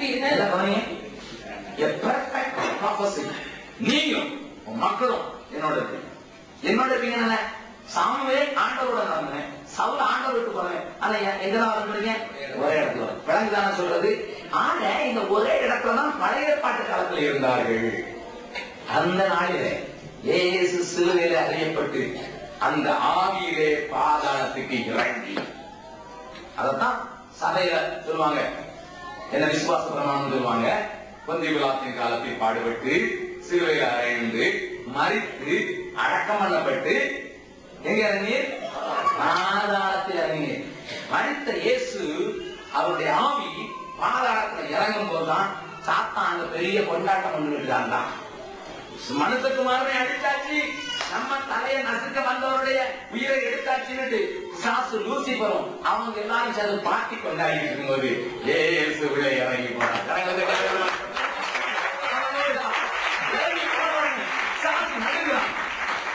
இருப்பீர்கள். நீங்களும் மக்களும் என்னோட இருப்பீங்க. சாமுவேல் ஆண்டவரோட நடந்தேன், சவுல் ஆண்டவர் விட்டு போறேன். ஆனா எங்கெல்லாம் வரீங்க? ஒரே இடத்துல விளங்குதான சொல்றது. ஆனா இந்த ஒரே இடத்துலதான் பழைய பாட்டு காலத்தில் இருந்தார்கள். அந்த நாளிலே இயேசு சிலுவையிலே அறியப்பட்டு அந்த ஆவியிலே பாதாளத்துக்கு இறங்கி, அதத்தான் சபையில சொல்லுவாங்க, என்ன விசுவாச பிரமாணம் சொல்லுவாங்க. பொந்திய பிலாத்தின் காலத்தில் பாடுபட்டு சிலுவையில் அறைந்து மரித்து அடக்கம் பண்ணப்பட்டு எங்க இறங்கினீர்? பாதாளத்தில் இறங்கினீர். மரித்த இயேசு அவருடைய ஆவி பாதாளத்தில் இறங்கும் போதுதான் சாத்தான் பெரிய கொண்டாட்டம் கொண்டு விட்டான். மனுஷகுமாரனை அடித்தாச்சு, நம்ம தலையை நசுக்க வந்தவருடைய உயிரை எடுத்தாச்சுன்னு சாசு லூசிபரும் அவங்க எல்லாரும் சேர்ந்து பாட்டி கொண்டாடி இருக்கும்போது இயேசு உள்ளே இறங்கி போனார்.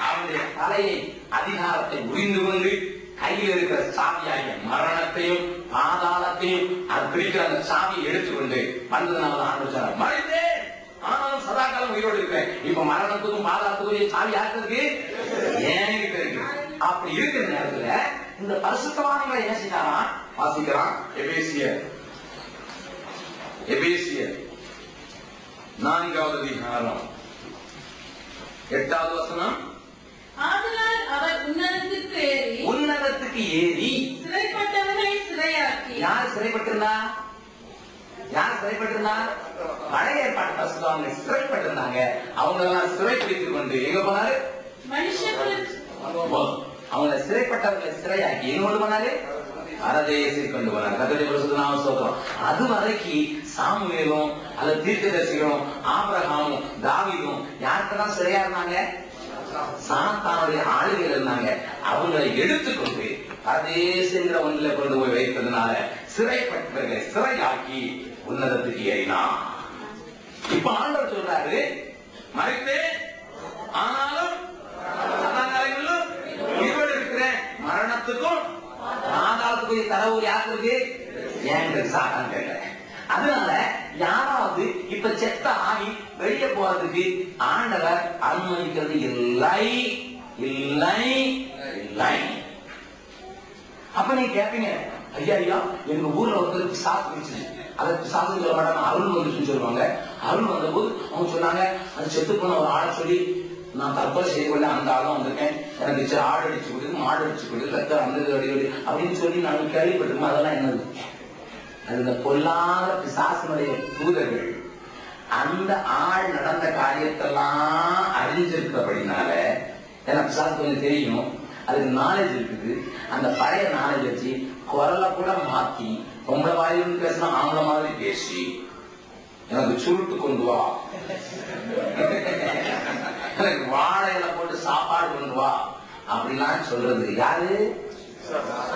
அவருடைய தலையை அதிகாரத்தை உரிந்து கொண்டு கையில் இருக்கிற சாவியாகிய மரணத்தையும் பாதாளத்தையும் அது பிடிக்கிற அந்த சாவியை எடுத்துக்கொண்டு வந்ததுனால ஆண்டு மறைந்தேன், ஆனாலும் சதாகாலம் உயிரோடு இருக்கிறேன். இப்ப மரணத்துக்கும் பாதாளத்துக்கும் சாவி யாருக்கு? ஏன்கிட்ட இருக்கு. அப்படி இருக்கிற நேரத்துல இந்த பரிசுத்தவான்களை என்ன செய்யறான்? வாசிக்கிறான். எபேசியர் 4வது அதிகாரம் 8வது வசனம். ஆதலால் அவர் உன்னதத்துக்கு ஏறி சிறைப்பட்டவர்களை சிறையாக்கி. யார் சிறைப்பட்டிருந்தா? பழைய ஏற்பாட்டு பரிசுத்தவான்கள் சிறைப்பட்டிருந்தாங்க. அவங்க எல்லாம் சிறைப்பிடித்துக் கொண்டு எங்க போனாரு? அவங்க சிறைப்பட்டவர்களை சிறையாக்கி எங்க கொண்டு போனாரு? அரதேசை கொண்டு போனார். கர்த்தருடைய பரிசுத்த நாமம் ஸ்தோத்திரம். அது வரைக்கும் சாமுவேலும் அல்லது தீர்க்கதரிசிகளும் ஆபிரகாமும் தாவீதும் யாருக்கெல்லாம் சிறையா இருந்தாங்க? சாத்தானுடைய ஆளுகையில் இருந்தாங்க. அவங்களை எடுத்துக்கொண்டு அரதேசங்கிற ஒன்றில கொண்டு போய் வைத்ததுனால சிறைப்பட்டவர்களை சிறையாக்கி உன்னதத்துக்கு ஏறினான். இப்ப ஆண்டவர் சொல்றாரு, மறித்தேன் ஆனாலும் உயிரோடு இருக்கிறேன். மரணத்துக்கும் பாதாளத்துக்கும் தரவு யாருக்கு? ஏன் சாத்தான் கேட்க. அதனால யாராவது இப்ப செத்த ஆவி வெளியே போறதுக்கு ஆண்டவர் அனுமதிக்கிறது இல்லை. அப்ப நீங்க கேட்பீங்க, ஐயா எங்க ஊர்ல ஒருத்தருக்கு சாத்து பிடிச்சு, அதற்கு சாத்து சொல்ல மாட்டாங்க, அருள் வந்துச்சுன்னு சொல்லுவாங்க. அருள் வந்த போது அவங்க சொன்னாங்க, அது செத்து போன ஒரு ஆளை சொல்லி நான் தற்கொலை செய்து கொள்ள அந்த ஆளும் வந்திருக்கேன், எனக்கு ஆடு அடிச்சு கொடுத்து மாடு அடிச்சு கொடுத்து ரத்தம் வந்தது அடி அப்படின்னு சொல்லி நாங்கள் கேள்விப்பட்டிருக்கோம். அதெல்லாம் என்னது? அது இந்த பொல்லாத பிசாசினுடைய தூதர்கள் அந்த ஆள் நடந்த காரியத்தெல்லாம் அறிஞ்சிருக்கிறபடினால, ஏன்னா பிசாசு கொஞ்சம் தெரியும், அதுக்கு நாலேஜ் இருக்குது. அந்த பழைய நாலேஜ் வச்சு குரலை கூட மாத்தி பொம்பளை வாயிலிருந்து பேசினா ஆம்பளை மாதிரி பேசி எனக்கு சுருட்டு கொண்டு வா, எனக்கு வாழையில போட்டு சாப்பாடு கொண்டு வா அப்படிலாம் சொல்றது யாரு?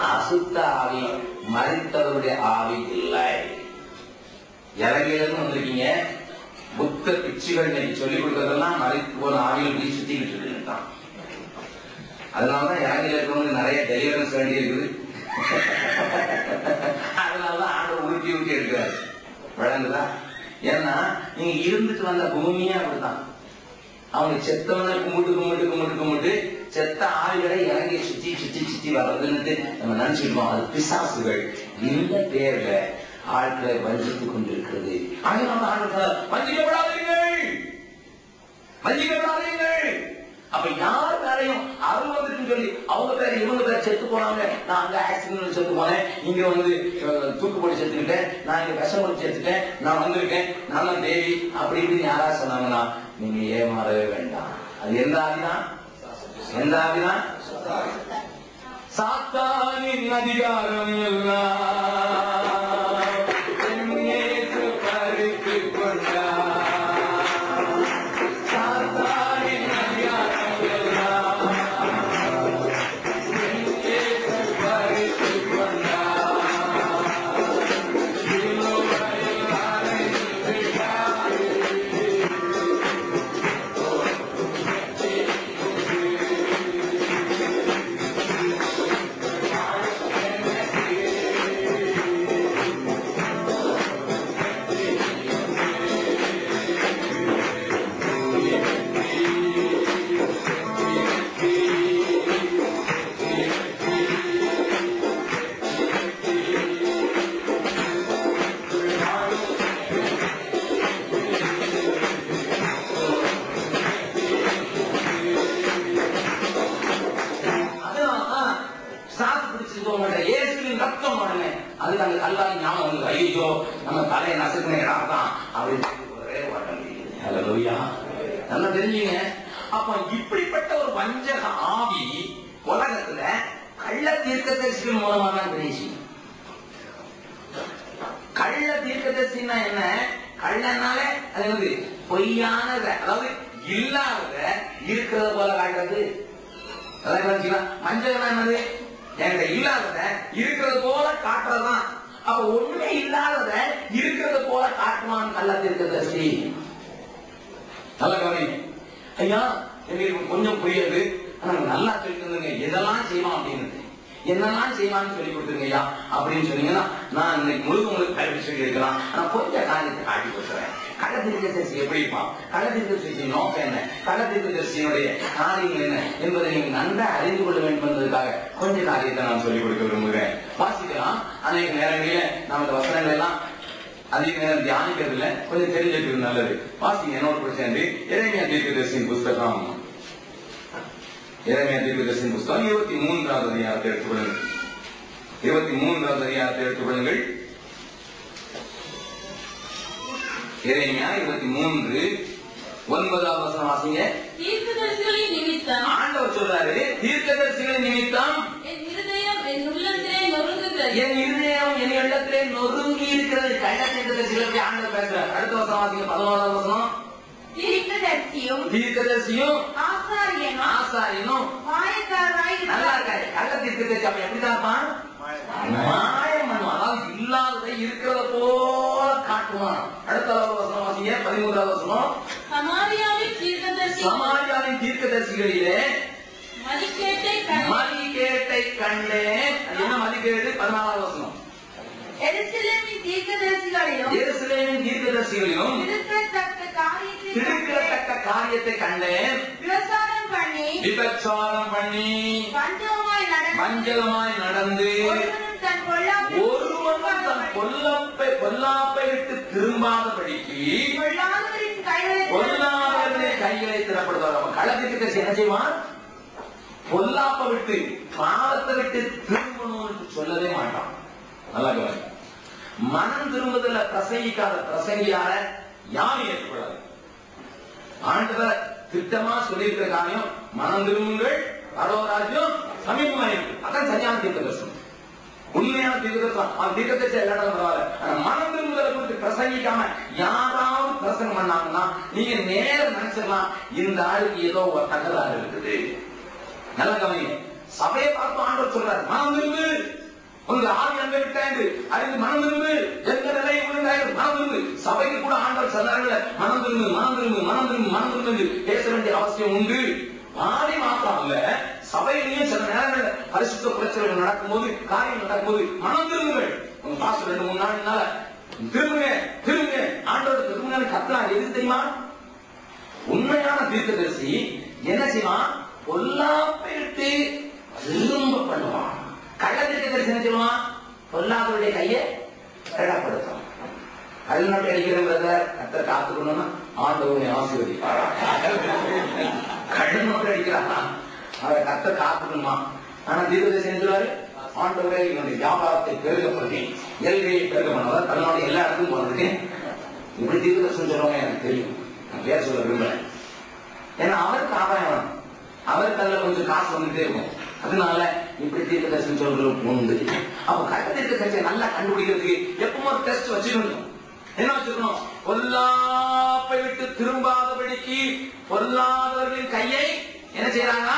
அசுத்த ஆவி, மரித்தவருடைய ஆவி இல்லை. இலங்கையிலிருந்து வந்திருக்கீங்க. புத்த பிச்சுகள் இன்னைக்கு சொல்லிக் கொடுக்கறதெல்லாம் மறைத்து போன ஆவியில் போய் சுத்திக்கிட்டு இருக்குதான். அதனாலதான் இலங்கையில இருக்கிறவங்க நிறைய டெலிவரன்ஸ் வேண்டி இருக்குது. அதனாலதான் ஆண்டவர் ஊட்டி எடுக்கிறாரு. வழங்குதா? ஏன்னா நீங்க இருந்துட்டு வந்த பூமியே அப்படித்தான். அவங்க செத்தவனை கும்பிட்டு செத்த ஆவிகளை இறங்கி சுத்தி வர்றதுன்னு நம்ம நினைச்சிருக்கோம். அது பிசாசுகள். இந்த பேர்ல ஆட்களை வஞ்சித்துக் கொண்டிருக்கிறது. வஞ்சிக்கப்படாதீர்கள். அப்ப யார் மேலையும் அருள் வந்துட்டு சொல்லி அவங்க பேர் இவங்க பேர் செத்து போனாங்க, நான் அங்க ஆக்சிடென்ட் செத்து போனேன், இங்க வந்து தூக்கு போட்டு செத்துக்கிட்டேன், நான் இங்க விஷம் போட்டு செத்துட்டேன், நான் வந்திருக்கேன், நான் தான் தேவி அப்படி இப்படின்னு யாராவது சொன்னாங்கன்னா நீங்க ஏமாறவே வேண்டாம். அது எந்த ஆவிதான்? எந்த ஆவிதான்? சாத்தானின் அதிகாரம் எல்லாம் பறித்து கொண்டார். நம்ம தலையை நசுக்கின இடம் தான் அப்படின்னு ஒரே ஓட்டம். ஹல்லேலூயா. நல்லா தெரிஞ்சுங்க. அப்ப இப்படிப்பட்ட ஒரு வஞ்சக ஆவி உலகத்துல கள்ள தீர்க்கதரிசிகள் மூலமா தான் தெரிஞ்சு. கள்ள தீர்க்கதரிசின்னா என்ன? கள்ளனால அது வந்து பொய்யானத, அதாவது இல்லாதத இருக்கிறத போல காட்டுறது. மஞ்சள் என்னது? என்கிட்ட இல்லாதத இருக்கிறது போல காட்டுறதுதான். அப்ப ஒண்ணுமே இல்லாதத இருக்கிறது போல காட்டுவான் கள்ள தீர்க்கதரிசி. நல்ல கவனிங்க ஐயா, எங்களுக்கு கொஞ்சம் புரியாது, ஆனா நல்லா சொல்லிட்டு எதெல்லாம் செய்வான் அப்படின்னு, என்னெல்லாம் செய்வான்னு சொல்லி கொடுத்துருங்க ஐயா அப்படின்னு சொன்னீங்கன்னா நான் இன்னைக்கு முழுக்க கல்வி சொல்லி இருக்கலாம். ஆனா கொஞ்சம் காரியத்தை காட்டி கொடுத்துறேன். கள்ள தீர்க்கதரிசி எப்படி இருப்பான், கள்ள தீர்க்கதரிசியின் நோக்கம் என்ன, கள்ள தீர்க்கதரிசியினுடைய காரியங்கள் என்ன என்பதை நீங்க நன்றாக அறிந்து கொள்ள வேண்டும் என்பதற்காக கொஞ்சம் காரியத்தை நான் சொல்லிக் கொடுக்க விரும்புகிறேன். வாசிக்கலாம். அநேக நேரங்களில் நமது வசனங்கள் எல்லாம் அதிக நேரம் தியானிக்கிறது இல்லை, கொஞ்சம் தெரிஞ்சுக்கிறது நல்லது. வாசிங்க என்னோட பிரச்சனை. எரேமியா தீர்க்கதரிசியின் புஸ்தகம், எரேமியா தீர்க்கதரிசியின் புஸ்தகம் 23வது அதிகாரத்தை எடுத்துக்கொள்ளுங்கள். 23வது அதிகாரத்தை எடுத்துக்கொள்ளுங்கள். எரேமியா 23:9 வசனம் வாசிங்க. தீர்க்கதரிசிகளின் நிமித்தம் ஆண்டவர் சொல்றாரு, தீர்க்கதரிசிகளின் நிமித்தம் என் இருதயம் என் உள்ளத்திலே நொறுங்குகிறது, என் இருதயம் என் உள்ளத்திலே நொறுங்கி இருக்கிறது. கள்ள தீர்க்கதரிசிகளுக்கு ஆண்டவர் பேசுறார். அடுத்த வசனம் வாசிங்க. 11வது வசனம். தீர்க்கதரிசியும் ஆசாரியனும் மாயக்காரராய் நல்லா இருக்காரு. கள்ள தீர்க்கதரிசி அப்ப எப்படிதான் இருப்பான்? மாயம் பண்ணுவான். அதாவது இல்லாததை இருக்கிறத போல காட்டுவான். அடுத்த வசனம் வாசிங்க. 13வது வசனம். சமாரியாவின் தீர்க்கதரிசிகளிலே மதிகேட்டை கண்டேன். என்ன மதிகேடு? 14வது வசனம். எருசலேமின் தீர்க்கதரிசிகளிலும் திருக்கத்தக்க காரியத்தை கண்டேன். விபச்சாரம் பண்ணி வஞ்சகமாய் நடந்து ஒருவனும் தன் பொல்லாப்பை விட்டு திரும்பாதபடிக்கு பொல்லாதவரின் கைகளை திறப்படுவார். கள்ளத்தீர்க்கதரிசி என்ன செய்வான்? பொல்லாப்பை விட்டு பாவத்தை விட்டு திரும்பணும்னு சொல்லவே மாட்டான். நல்லா கவனி. மனம் திரும்புதல பிரசங்கிக்காத பிரசங்கியார யாரும் ஏற்படாது. ஆண்டவர் திட்டமா சொல்லியிருக்கிற காரியம் மனம் திரும்புங்கள், பரவராஜ்யம் சமீபமாயிருக்கு. அதான் சரியான தீர்க்கதரிசனம், உண்மையான தீர்க்கதரிசனம். அந்த தீர்க்கதரிசி எல்லா இடம் பரவாயில்ல. ஆனா மனம் திரும்புதலை குறித்து பிரசங்கிக்காம யாராவது பிரசங்கம் பண்ணாங்கன்னா நீங்க நேரம் நினைச்சிடலாம், இந்த ஆளுக்கு ஏதோ ஒரு தகராறு இருக்குது. நல்ல கவனிங்க. சபையை பார்த்து ஆண்டவர் சொல்றாரு, மனம் திரும்பு, உங்க ஆவி அங்க விட்டாண்டு அறிந்து மனம் திரும்பு, எந்த நிலையை விழுந்தாயிரம் மனம் திரும்பு. சபைக்கு கூட ஆண்டவர் சொன்னார்கள், மனம் திரும்பு மனம் திரும்பு மனம் திரும்பு மனம் திரும்பு பேச வேண்டிய அவசியம் உண்டு. ஆதி மாத்திரம் இல்ல, சபையிலையும் சில நேரங்கள் பரிசுத்த பிரச்சனைகள் நடக்கும்போது, காரியம் நடக்கும்போது மனம் திரும்புங்கள். உங்க பாசம் 2-3 நாள் திரும்புங்க திரும்புங்க ஆண்டோட திரும்ப கத்தா. எது தெரியுமா? உண்மையான தீர்க்கதரிசி என்ன செய்வான்? பொல்லாப்பை விட்டு திரும்ப பண்ணுவான். கள்ள தீர்க்கதரிசி என்ன செய்வான்? பொல்லாதவருடைய கையை திடப்படுத்தும். கல்நாட்டை அடிக்கிறத கத்தை காத்துக்கணும்னா ஆண்டவனை ஆசீர்வதிப்பாரா? கல்நாட்டை அடிக்கிறான், அதை கத்தை காத்துக்கணுமா? ஆனா தீர்க்கதரிசி என்ன சொல்றாரு? ஆண்டவரே என்னுடைய வியாபாரத்தை பெருக பண்ணி எல்கையை பெருக பண்ண, கல்நாடு எல்லா இடத்துக்கும் போனதுக்கு இப்படி தீர்க்கதரிசி சொல்றவங்க எனக்கு தெரியும். நான் பேர் சொல்ல விரும்பல. ஏன்னா அவருக்கு ஆதாயம், அவருக்கு அதுல கொஞ்சம் காசு வந்துட்டே இருக்கும். அதனால இப்படி தீர்க்கதரிசி சொல்றதும் உண்டு. அப்ப கள்ள தீர்க்கதரிசியை நல்லா கண்டுபிடிக்கிறதுக்கு எப்பவும் ஒரு டெஸ்ட் வச்சுக்கணும். என்ன வச்சுக்கணும்? பொல்லாப்பை விட்டு திரும்பாதபடிக்கு பொல்லாதவர்களின் கையை என்ன செய்யறாங்க?